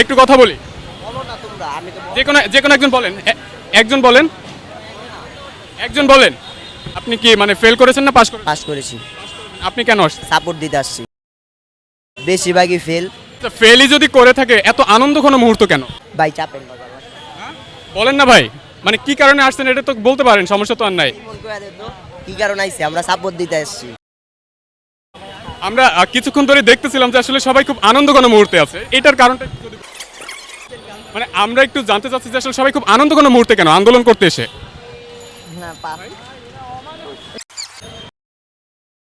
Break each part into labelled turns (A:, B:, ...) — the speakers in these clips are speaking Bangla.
A: একটু কথা বলি।
B: বলো না তোমরা, আমি তো
A: যে কোনো একজন বলেন, একজন বলেন, একজন বলেন। আপনি কি মানে ফেল করেছেন না পাস করেছেন?
B: পাস করেছি,
A: আপনি কেন আসছেন?
B: সাপোর্ট দিতে আসছি। বেশিরভাগই ফেল।
A: ফেলই যদি করে থাকে এত আনন্দ কোনো মুহূর্ত কেন?
B: ভাই চাপেন না বাবা।
A: বলেন না ভাই, মানে কি কারণে আসছেন এটা তো বলতে পারেন, সমস্যা তো আর নাই।
B: কি মন করে দেন তো? কি কারণ আইছে? আমরা সাপোর্ট দিতে আসছি।
A: আমরা কিছুক্ষণ ধরে দেখতেছিলাম যে আসলে সবাই খুব আনন্দ ঘন মুহূর্তে আছে, এটার কারণটা একটু যদি মানে আমরা একটু জানতে চাচ্ছি যে আসলে সবাই খুব আনন্দ ঘন মুহূর্তে কেন আন্দোলন করতে এসে।
B: না পাস।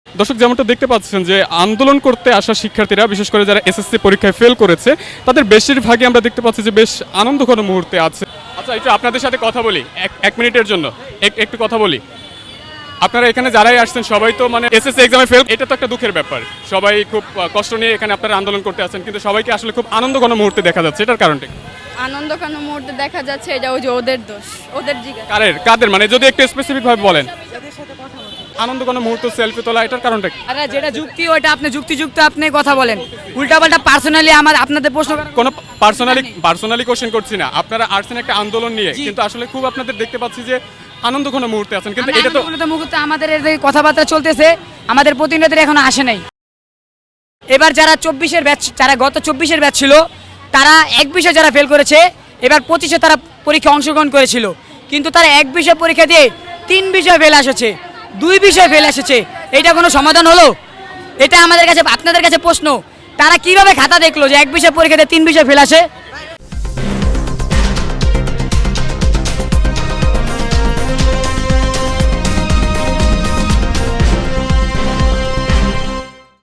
A: দর্শক যেমনটা দেখতে পাচ্ছেন যে আন্দোলন করতে আসা শিক্ষার্থীরা, বিশেষ করে যারা এসএসসি পরীক্ষায় ফেল করেছে, তাদের বেশিরভাগই আমরা দেখতে পাচ্ছি যে বেশ আনন্দঘন মুহূর্তে আছে। আচ্ছা, একটু আপনাদের সাথে কথা বলি এক মিনিটের জন্য, একটু কথা বলি। আপনারা এখানে যারাই আসছেন সবাই তো মানে এসএসসি এক্সামে ফেল, এটা তো একটা দুঃখের ব্যাপার। সবাই খুব কষ্ট নিয়ে এখানে আপনারা আন্দোলন করতে আসেন, কিন্তু সবাইকে আসলে খুব আনন্দঘন মুহূর্তে দেখা যাচ্ছে, এটার কারণটা কি?
C: আনন্দ কেন মুহূর্তে দেখা যাচ্ছে, এটা ওই যে ওদের দোষ, ওদের জিজ্ঞাসা।
A: কাদের মানে যদি একটু স্পেসিফিক ভাবে বলেন। আনন্দঘন মুহূর্ত সেলফি তোলা, এটার কারণটা কি?
D: আরে যেটা যুক্তি ওইটা আপনি যুক্তিযুক্ত আপনি কথা বলেন, উল্টাপাল্টা পার্সোনালি আমার আপনাদের প্রশ্ন
A: কোনো পার্সোনালি কোশ্চেন করছি না, আপনারা আসছেন একটা আন্দোলন নিয়ে, কিন্তু আসলে খুব আপনাদের দেখতে পাচ্ছি যে আনন্দঘন মুহূর্তে আছেন, কিন্তু এটা তো
D: মুহূর্তে আমাদের এই যে কথাবার্তা চলতেছে, আমাদের প্রতিনিধিরা এখনো আসে নাই। এবার যারা 24-এর ব্যাচ, যারা গত 24-এর ব্যাচ ছিল, তারা এক বিষয়ে যারা ফেল করেছে, এবার 25-এ তারা পরীক্ষা অংশগ্রহণ করেছিল, কিন্তু তারা এক বিষয় পরীক্ষা দিয়ে 3 বিষয় ফেল এসেছে, 2 বিষয় ফেল এসেছে। এটা কোনো সমাধান হলো? এটা আমাদের কাছে, আপনাদের কাছে প্রশ্ন, তারা কিভাবে খাতা দেখলো যে এক বিষয় পরীক্ষা দিয়ে 3 বিষয় ফেল আসে?